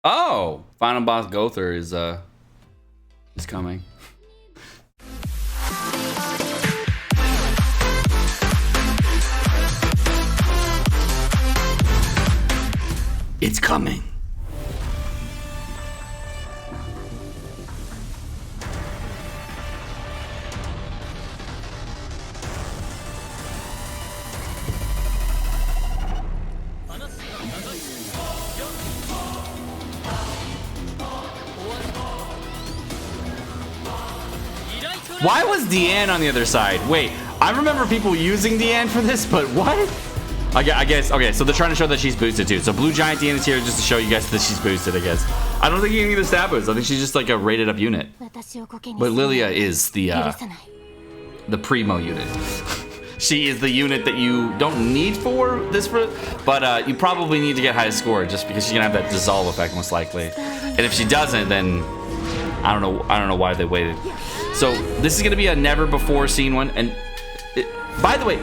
Oh, final boss Gowther is coming. It's coming. Why was Deanne on the other side? Wait, I remember people using Deanne for this, but what? I guess, okay, so they're trying to show that she's boosted too. So Blue Giant Deanne is here just to show you guys that she's boosted, I guess. I don't think you can get a stat boost. I think she's just like a rated up unit. But Lilia is the primo unit. She is the unit that you don't need for this, but you probably need to get high score just because she's gonna have that dissolve effect most likely. And if she doesn't, then I don't know why they waited. So this is gonna be a never before seen one. And by the way,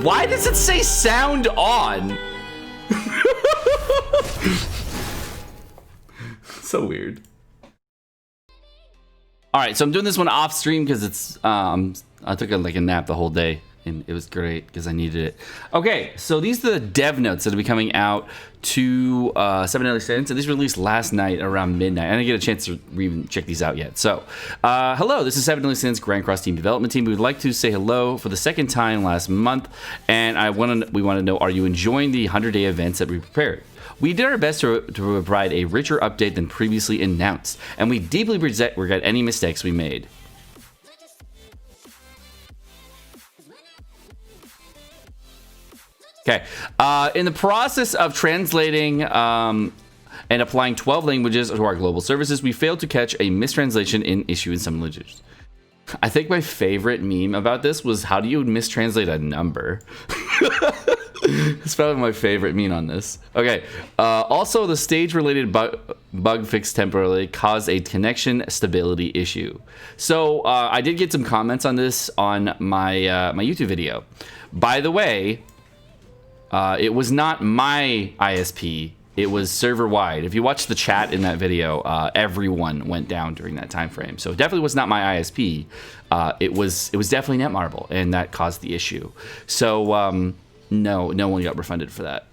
why does it say sound on? So weird. All right, so I'm doing this one off stream because it's I took a nap the whole day and it was great because I needed it. Okay, so these are the dev notes that will be coming out to 7 Deadly Sins, and these were released last night around midnight. I didn't get a chance to even check these out yet. So, hello, this is 7 Deadly Sins Grand Cross Team Development Team. We would like to say hello for the second time last month, and we want to know, are you enjoying the 100-day events that we prepared? We did our best to provide a richer update than previously announced, and we deeply regret any mistakes we made. Okay, in the process of translating and applying 12 languages to our global services, we failed to catch a mistranslation in issue in some languages. I think my favorite meme about this was, how do you mistranslate a number? It's probably my favorite meme on this. Okay, also the stage-related bug fix temporarily caused a connection stability issue. So I did get some comments on this on my my YouTube video. By the way, it was not my ISP, it was server-wide. If you watch the chat in that video, everyone went down during that time frame. So it definitely was not my ISP. It was definitely Netmarble, and that caused the issue. So no one got refunded for that,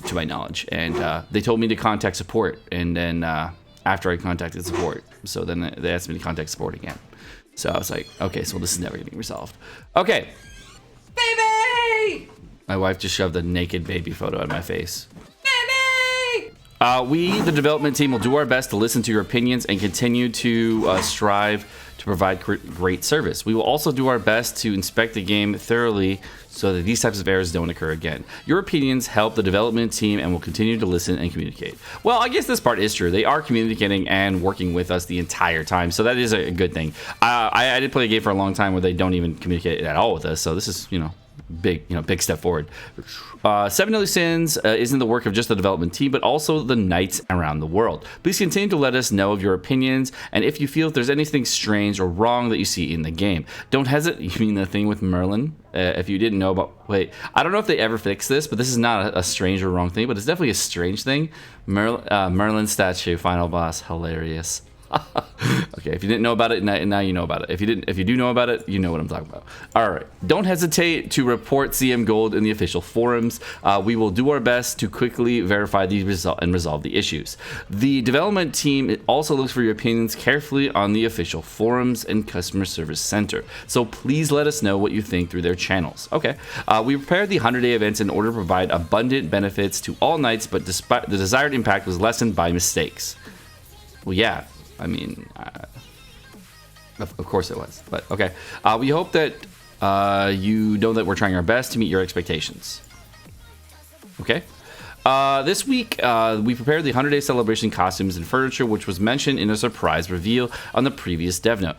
to my knowledge. And they told me to contact support, and then after I contacted support, so then they asked me to contact support again. So I was like, okay, so this is never getting resolved. Okay. Baby! My wife just shoved a naked baby photo in my face. Baby! We, the development team, will do our best to listen to your opinions and continue to strive to provide great service. We will also do our best to inspect the game thoroughly so that these types of errors don't occur again. Your opinions help the development team, and will continue to listen and communicate. Well, I guess this part is true. They are communicating and working with us the entire time, so that is a good thing. I did play a game for a long time where they don't even communicate at all with us, so this is, big step forward. 7 Deadly Sins isn't the work of just the development team, but also the knights around the world. Please continue to let us know of your opinions, and if you feel if there's anything strange or wrong that you see in the game. Don't hesitate. You mean the thing with Merlin? If you didn't know about... Wait, I don't know if they ever fixed this, but this is not a strange or wrong thing, but it's definitely a strange thing. Merlin statue, final boss, hilarious. Okay, if you didn't know about it, now you know about it. If you do know about it, you know what I'm talking about. All right, don't hesitate to report CM Gold in the official forums. We will do our best to quickly verify these and resolve the issues. The development team also looks for your opinions carefully on the official forums and customer service center. So please let us know what you think through their channels. Okay, we prepared the 100-day events in order to provide abundant benefits to all knights, but despite the desired impact was lessened by mistakes. Well, yeah. I mean, of course it was, but okay. We hope that you know that we're trying our best to meet your expectations. Okay. This week, we prepared the 100-day celebration costumes and furniture, which was mentioned in a surprise reveal on the previous dev note.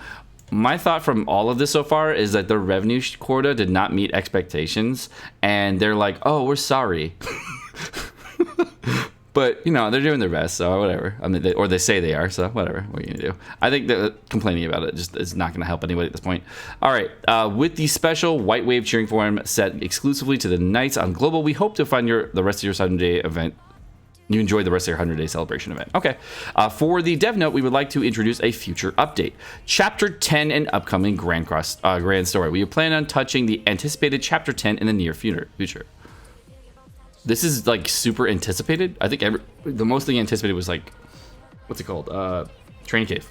My thought from all of this so far is that the revenue quota did not meet expectations, and they're like, oh, we're sorry. But, they're doing their best, so whatever. I mean, they say they are, so whatever. What are you going to do? I think that complaining about it just is not going to help anybody at this point. All right. With the special White Wave cheering forum set exclusively to the Knights on Global, we hope to find the rest of your Sunday event you enjoyed the rest of your 100-day celebration event. Okay. For the dev note, we would like to introduce a future update. Chapter 10 and upcoming Grand Story. We plan on touching the anticipated Chapter 10 in the near future. This is like super anticipated. I think the most thing anticipated was like, what's it called? Training Cave.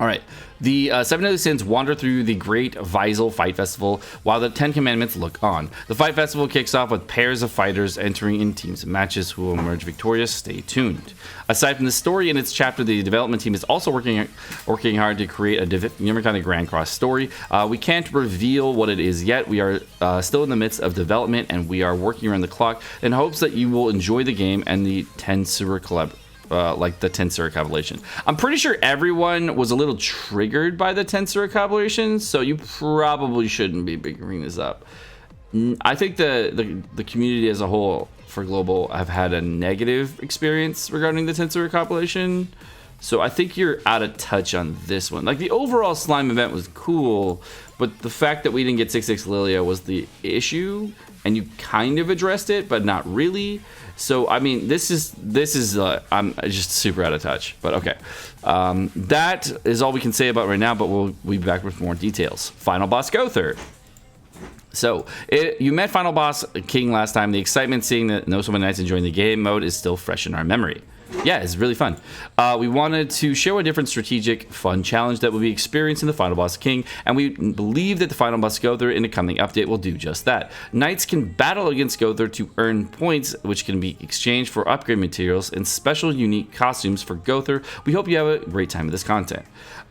All right. The 7 Deadly Sins wander through the Great Visel Fight Festival while the 10 Commandments look on. The Fight Festival kicks off with pairs of fighters entering in teams and matches who will emerge victorious. Stay tuned. Aside from the story and its chapter, the development team is also working hard to create a different kind of Grand Cross story. We can't reveal what it is yet. We are still in the midst of development, and we are working around the clock in hopes that you will enjoy the game and the Tensura collab. Like the Tensura compilation. I'm pretty sure everyone was a little triggered by the Tensura compilation, so you probably shouldn't be bringing this up. I think the community as a whole for Global have had a negative experience regarding the Tensura compilation, so I think you're out of touch on this one. Like, the overall slime event was cool, but the fact that we didn't get 6-6 Lilia was the issue, and you kind of addressed it, but not really. So, I mean, this is I'm just super out of touch, but okay. That is all we can say about right now, but we'll be back with more details. Final Boss Gowther. So, you met Final Boss King last time. The excitement seeing that No So Many Nights enjoying the game mode is still fresh in our memory. Yeah, it's really fun. We wanted to show a different strategic, fun challenge that will be experienced in the Final Boss King, and we believe that the Final Boss Gowther in the coming update will do just that. Knights can battle against Gowther to earn points, which can be exchanged for upgrade materials and special unique costumes for Gowther. We hope you have a great time with this content.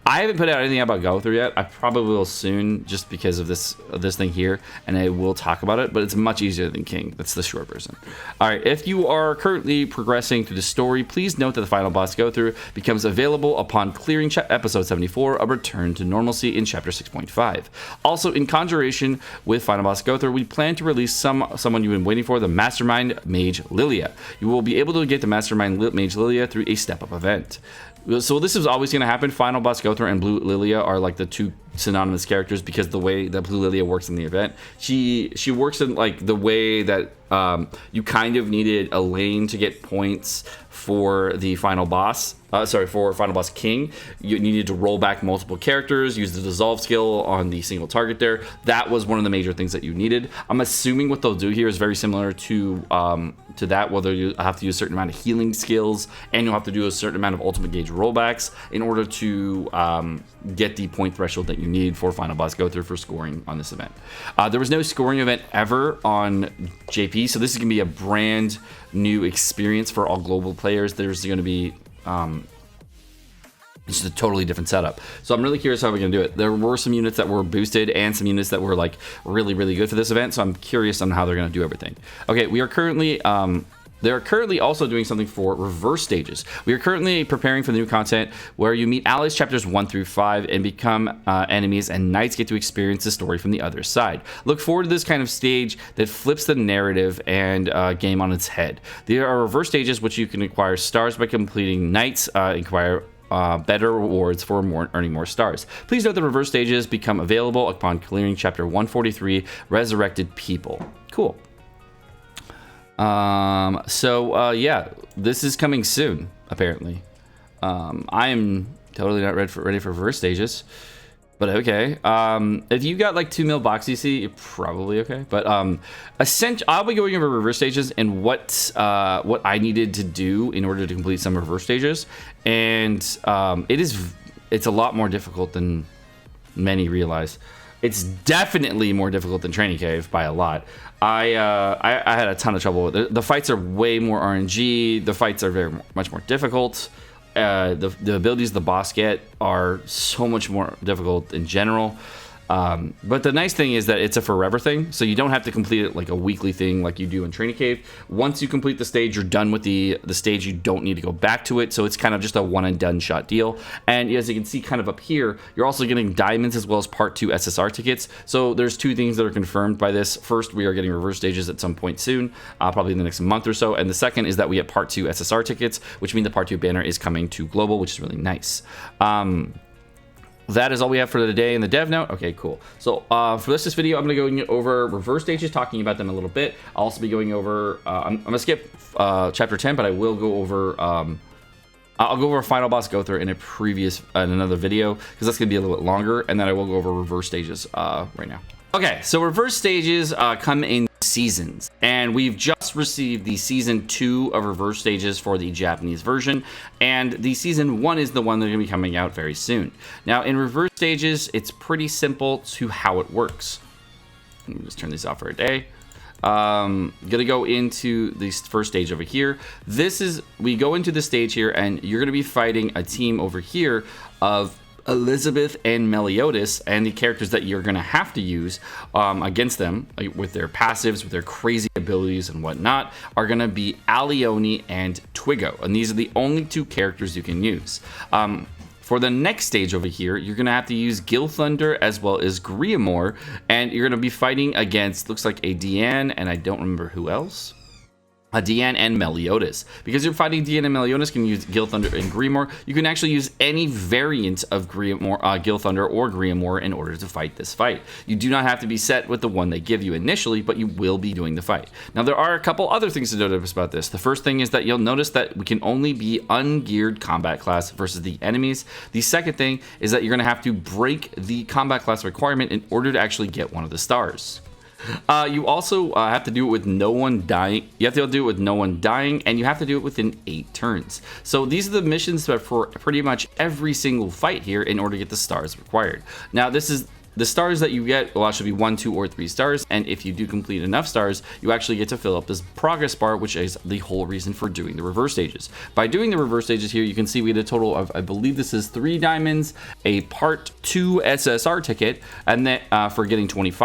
I haven't put out anything about Gowther yet. I probably will soon, just because of this thing here, and I will talk about it, but it's much easier than King. That's the short version. All right, if you are currently progressing through the story, please note that the Final Boss Gowther becomes available upon clearing episode 74, a return to normalcy in chapter 6.5. Also, in conjuration with Final Boss Gowther, we plan to release someone you've been waiting for, the Mastermind Mage Lilia. You will be able to get the Mastermind Mage Lilia through a step-up event. So this is always going to happen. Final Boss Gowther and Blue Lilia are like the two synonymous characters because the way that Blue Lilia works in the event, she works in like the way that you kind of needed a lane to get points for the final boss. For Final Boss King, you needed to roll back multiple characters, use the dissolve skill on the single target there. That was one of the major things that you needed. I'm assuming what they'll do here is very similar to that, whether you have to use a certain amount of healing skills and you'll have to do a certain amount of ultimate gauge rollbacks in order to get the point threshold that you need for Final Boss Gowther for scoring on this event. There was no scoring event ever on JP, so this is going to be a brand new experience for all global players. There's going to be it's just a totally different setup. So I'm really curious how we're going to do it. There were some units that were boosted and some units that were like really, really good for this event. So I'm curious on how they're going to do everything. Okay, we are currently... They're currently also doing something for reverse stages. We are currently preparing for the new content where you meet allies chapters 1 through 5 and become enemies, and knights get to experience the story from the other side. Look forward to this kind of stage that flips the narrative and game on its head. There are reverse stages which you can acquire stars by completing knights, acquire better rewards for earning more stars. Please note the reverse stages become available upon clearing chapter 143, Resurrected People. Cool. Yeah, this is coming soon, apparently. I am totally not ready for reverse stages, but okay. If you got like 2 mil box EC, you're probably okay. But I'll be going over reverse stages and what I needed to do in order to complete some reverse stages, and it's a lot more difficult than many realize. It's definitely more difficult than Training Cave by a lot. I had a ton of trouble with it. The fights are way more RNG. The fights are much more difficult. The abilities the boss get are so much more difficult in general. But the nice thing is that it's a forever thing, so you don't have to complete it like a weekly thing like you do in Training Cave. Once you complete the stage, you're done with the stage. You don't need to go back to it, so it's kind of just a one and done shot deal. And as you can see kind of up here, you're also getting diamonds as well as part 2 SSR tickets. So there's 2 things that are confirmed by this. First, we are getting reverse stages at some point soon, probably in the next month or so. And the second is that we get part 2 SSR tickets, which means the part 2 banner is coming to global, which is really nice. that is all we have for the day in the dev note. Okay, cool. So for this video, I'm going to go over reverse stages, talking about them a little bit. I'll also be going over, I'm going to skip chapter 10, but I will go over, I'll go over final boss Gowther in another video, because that's going to be a little bit longer, and then I will go over reverse stages right now. Okay, so reverse stages come in seasons, and we've just received the season 2 of reverse stages for the Japanese version, and the season 1 is the one that's going to be coming out very soon. Now, in reverse stages, it's pretty simple to how it works. Let me just turn this off for a day. Gonna go into the first stage over here. We go into the stage here, and you're gonna be fighting a team over here of Elizabeth and Meliodas, and the characters that you're going to have to use against them with their passives, with their crazy abilities and whatnot, are going to be Alioni and Twigo, and these are the only 2 characters you can use. For the next stage over here, you're going to have to use Gowther as well as Griamore, and you're going to be fighting against, looks like a Deanne, and I don't remember who else. Deanne and Meliodas. Because you're fighting Deanne and Meliodas, you can use Gowther and Griamore. You can actually use any variant of Gowther or Griamore in order to fight this fight. You do not have to be set with the one they give you initially, but you will be doing the fight. Now, there are a couple other things to notice about this. The first thing is that you'll notice that we can only be ungeared combat class versus the enemies. The second thing is that you're going to have to break the combat class requirement in order to actually get one of the stars. You also have to do it with no one dying. You have to do it with no one dying, and you have to do it within 8 turns. So these are the missions for pretty much every single fight here in order to get the stars required. Now, this is the stars that you get will actually be 1, 2, or 3 stars, and if you do complete enough stars, you actually get to fill up this progress bar, which is the whole reason for doing the reverse stages. By doing the reverse stages here, you can see we get a total of, I believe this is 3 diamonds, a part 2 SSR ticket, and then for getting 12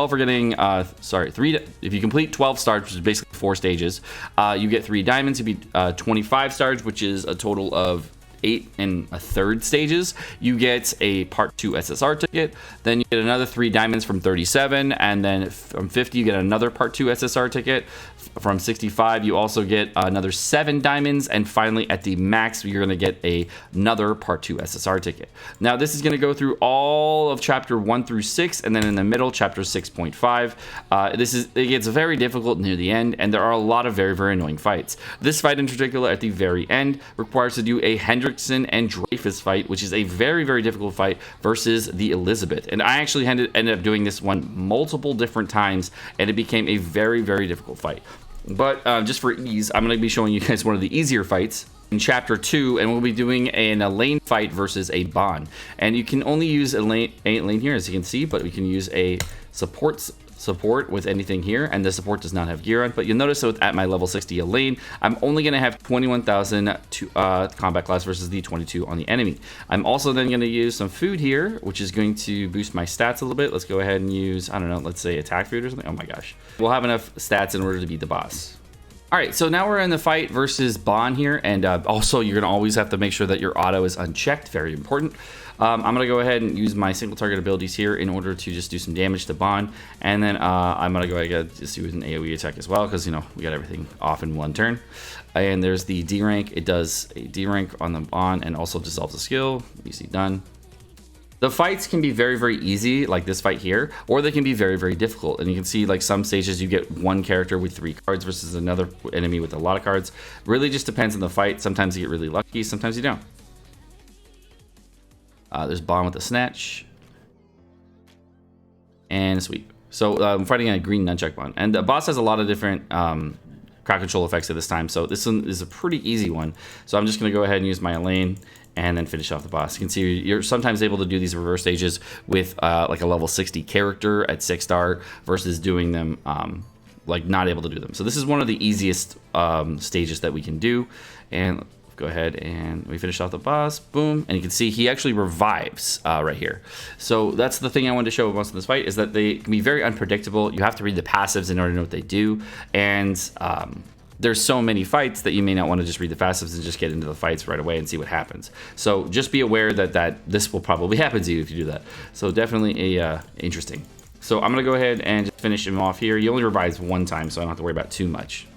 for getting, if you complete 12 stars, which is basically 4 stages, you get 3 diamonds. You'd be 25 stars, which is a total of 8 1/3 stages. You get a part 2 SSR ticket, then you get another 3 diamonds from 37, and then from 50 you get another part 2 SSR ticket. From 65 you also get another 7 diamonds, and finally at the max you're going to get another part 2 SSR ticket. Now, this is going to go through all of chapter 1 through 6, and then in the middle, chapter 6.5. It gets very difficult near the end, and there are a lot of very, very annoying fights. This fight in particular at the very end requires to do a Hendrickson and Dreyfus fight, which is a very, very difficult fight versus the Elizabeth. And I actually ended up doing this one multiple different times, and it became a very, very difficult fight. But just for ease, I'm going to be showing you guys one of the easier fights in chapter 2, and we'll be doing an Elaine fight versus a Bon. And you can only use Elaine here, as you can see, but we can use a support with anything here, and the support does not have gear on. But you'll notice that at my level 60 Elaine, I'm only going to have 21,000 to combat class versus the 22 on the enemy. I'm also then going to use some food here, which is going to boost my stats a little bit. Let's go ahead and use, I don't know, let's say attack food or something. Oh my gosh, we'll have enough stats in order to beat the boss. All right, so now we're in the fight versus Bon here, and also you're gonna always have to make sure that your auto is unchecked, very important. I'm gonna go ahead and use my single target abilities here in order to just do some damage to Bon, and then I'm gonna go ahead and just use an AoE attack as well, because, you know, we got everything off in one turn. And there's the D rank. It does a D rank on the Bon and also dissolves a skill. Easy done. The fights can be very, very easy, like this fight here, or they can be very, very difficult. And you can see, like, some stages you get one character with 3 cards versus another enemy with a lot of cards. Really just depends on the fight. Sometimes you get really lucky, sometimes you don't. There's Bon with the snatch and sweep. So I'm fighting a green nunchuck Bon, and the boss has a lot of different crowd control effects at this time. So this one is a pretty easy one. So I'm just going to go ahead and use my Elaine and then finish off the boss. You can see you're sometimes able to do these reverse stages with like a level 60 character at 6-star versus doing them like not able to do them. So this is one of the easiest stages that we can do. And go ahead and we finish off the boss, boom, and you can see he actually revives right here. So that's the thing I wanted to show most of this fight, is that they can be very unpredictable. You have to read the passives in order to know what they do, and there's so many fights that you may not want to just read the passives and just get into the fights right away and see what happens. So just be aware that this will probably happen to you if you do that. So definitely interesting. So I'm gonna go ahead and just finish him off here. He only revives one time, so I don't have to worry about too much.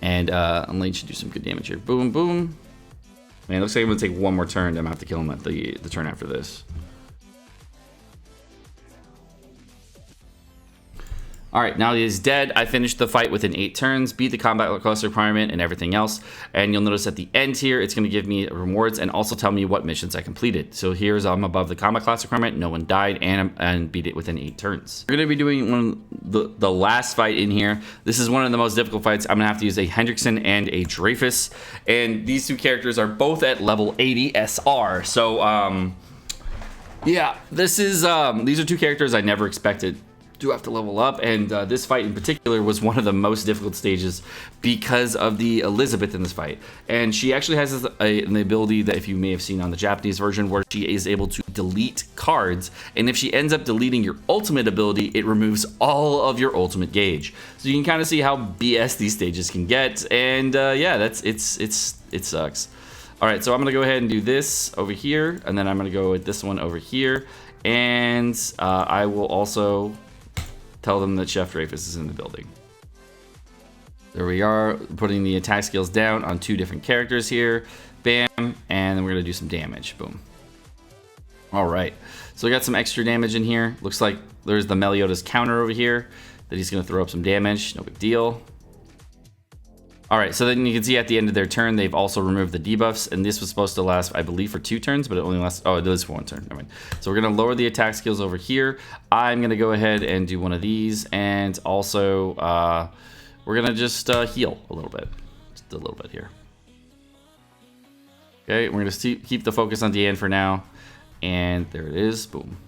And Elaine should do some good damage here. Boom, boom. Man, it looks like I'm gonna take one more turn. I'm gonna have to kill him at the turn after this. All right, now he is dead. I finished the fight within 8 turns, beat the combat class requirement and everything else. And you'll notice at the end here, it's going to give me rewards and also tell me what missions I completed. So here's I'm above the combat class requirement. No one died and beat it within 8 turns. We're going to be doing the last fight in here. This is one of the most difficult fights. I'm going to have to use a Hendrickson and a Dreyfus. And these two characters are both at level 80 SR. So, yeah, this is these are two characters I never expected do have to level up, and this fight in particular was one of the most difficult stages because of the Elizabeth in this fight. And she actually has an ability that, if you may have seen on the Japanese version, where she is able to delete cards, and if she ends up deleting your ultimate ability, it removes all of your ultimate gauge. So you can kind of see how BS these stages can get, and yeah, it sucks. All right, so I'm gonna go ahead and do this over here, and then I'm gonna go with this one over here, and I will also tell them that Chef Dreyfus is in the building. There we are, putting the attack skills down on 2 different characters here. Bam, and then we're gonna do some damage. Boom. All right, so we got some extra damage in here. Looks like there's the Meliodas counter over here that he's gonna throw up some damage. No big deal. All right, so then you can see at the end of their turn, they've also removed the debuffs, and this was supposed to last, I believe, for 2 turns, but it only lasts, oh, it is for 1 turn. Never mind. So we're gonna lower the attack skills over here. I'm gonna go ahead and do one of these, and also we're gonna just heal a little bit, just a little bit here. Okay, we're gonna keep the focus on Deanne for now, and there it is, boom.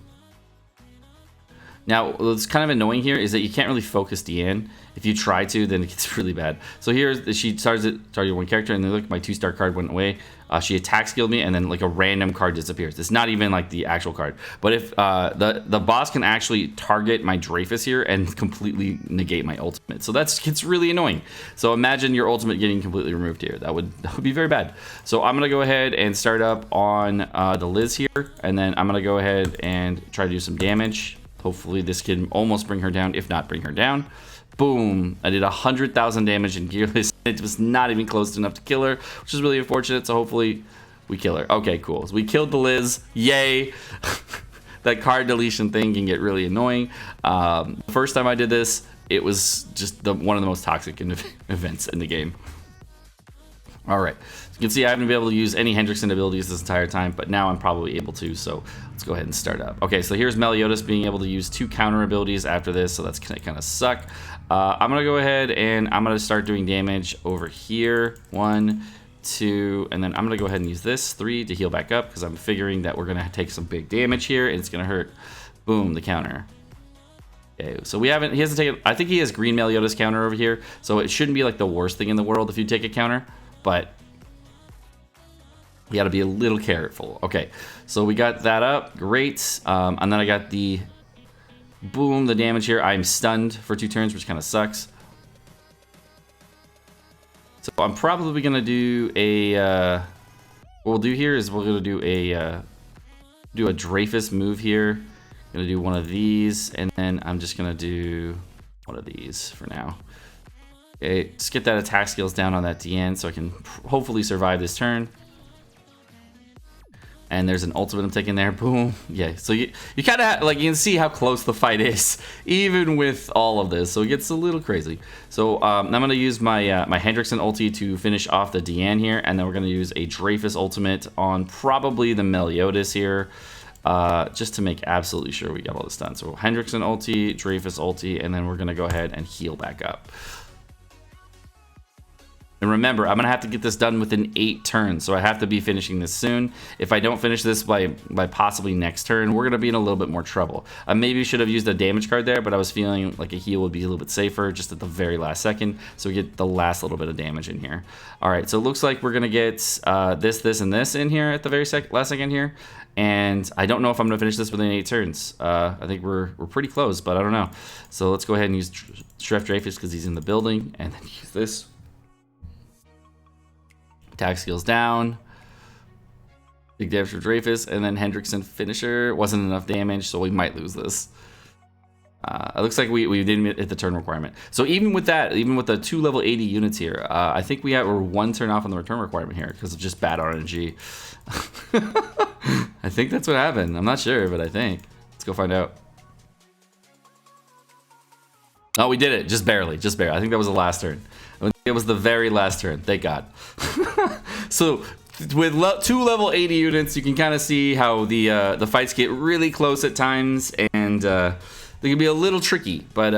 Now, what's kind of annoying here is that you can't really focus Deanne. If you try to, then it gets really bad. So here, she starts at target 1 character, and then look, my 2-star card went away. She attack skilled me, and then like a random card disappears. It's not even like the actual card. But if the boss can actually target my Dreyfus here and completely negate my ultimate, so it's really annoying. So imagine your ultimate getting completely removed here. That would be very bad. So I'm gonna go ahead and start up on the Liz here, and then I'm gonna go ahead and try to do some damage. Hopefully this can almost bring her down, if not bring her down. Boom. I did 100,000 damage in Gearless. It was not even close enough to kill her, which is really unfortunate, so hopefully we kill her. Okay, cool. So we killed the Liz. Yay. That card deletion thing can get really annoying. The first time I did this, it was just one of the most toxic events in the game. All right, so you can see I haven't been able to use any Hendrickson abilities this entire time, but now I'm probably able to, so let's go ahead and start up. Okay, so here's Meliodas being able to use 2 counter abilities after this, so that's gonna kind of suck. I'm gonna go ahead and I'm gonna start doing damage over here. 1, 2, and then I'm gonna go ahead and use this 3 to heal back up, because I'm figuring that we're gonna take some big damage here, and it's gonna hurt. Boom, the counter. Okay, so he hasn't taken, I think he has green Meliodas counter over here, so it shouldn't be like the worst thing in the world if you take a counter. But you got to be a little careful. Okay, so we got that up. Great. And then I got the boom, the damage here. I'm stunned for 2 turns, which kind of sucks. So I'm probably going to do a... what we'll do here is we're going to do a Dreyfus move here. Going to do one of these, and then I'm just going to do one of these for now. Okay, just get that attack skills down on that DN so I can hopefully survive this turn. And there's an ultimate I'm taking there. Boom. Yeah, so you kind of, like, you can see how close the fight is, even with all of this. So it gets a little crazy. So I'm going to use my my Hendrickson ulti to finish off the Deanne here. And then we're going to use a Dreyfus ultimate on probably the Meliodas here. Just to make absolutely sure we got all this done. So Hendrickson ulti, Dreyfus ulti, and then we're going to go ahead and heal back up. And remember, I'm going to have to get this done within 8 turns, so I have to be finishing this soon. If I don't finish this by possibly next turn, we're going to be in a little bit more trouble. I maybe should have used a damage card there, but I was feeling like a heal would be a little bit safer just at the very last second, so we get the last little bit of damage in here. All right, so it looks like we're going to get this, and this in here at the very last second here. And I don't know if I'm going to finish this within 8 turns. I think we're pretty close, but I don't know. So let's go ahead and use Chef Dreyfus because he's in the building, and then use this. Attack skills down. Big damage for Dreyfus, and then Hendrickson finisher. Wasn't enough damage, so we might lose this. It looks like we didn't hit the turn requirement. So even with that, even with the 2 level 80 units here, I think we're 1 turn off on the return requirement here because of just bad RNG. I think that's what happened. I'm not sure, but I think. Let's go find out. Oh, we did it. Just barely. Just barely. I think that was the last turn. It was the very last turn. Thank God. So with 2 level 80 units, you can kind of see how the fights get really close at times, and they can be a little tricky. But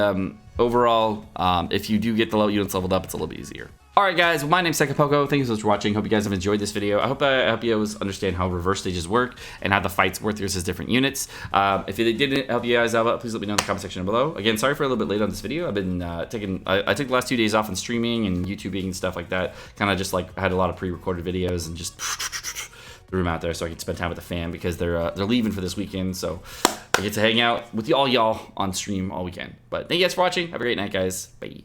overall, if you do get the low units leveled up, it's a little bit easier. Alright guys, my name's Sekapoko. Thank you so much for watching. Hope you guys have enjoyed this video. I hope you guys understand how reverse stages work and how the fights work versus different units. If it didn't help you guys out, please let me know in the comment section below. Again, sorry for a little bit late on this video. I've been I took the last 2 days off on streaming and YouTubing and stuff like that. Kind of just like had a lot of pre-recorded videos and just threw them out there so I could spend time with the fam because they're leaving for this weekend. So I get to hang out with all y'all on stream all weekend. But thank you guys for watching. Have a great night, guys. Bye.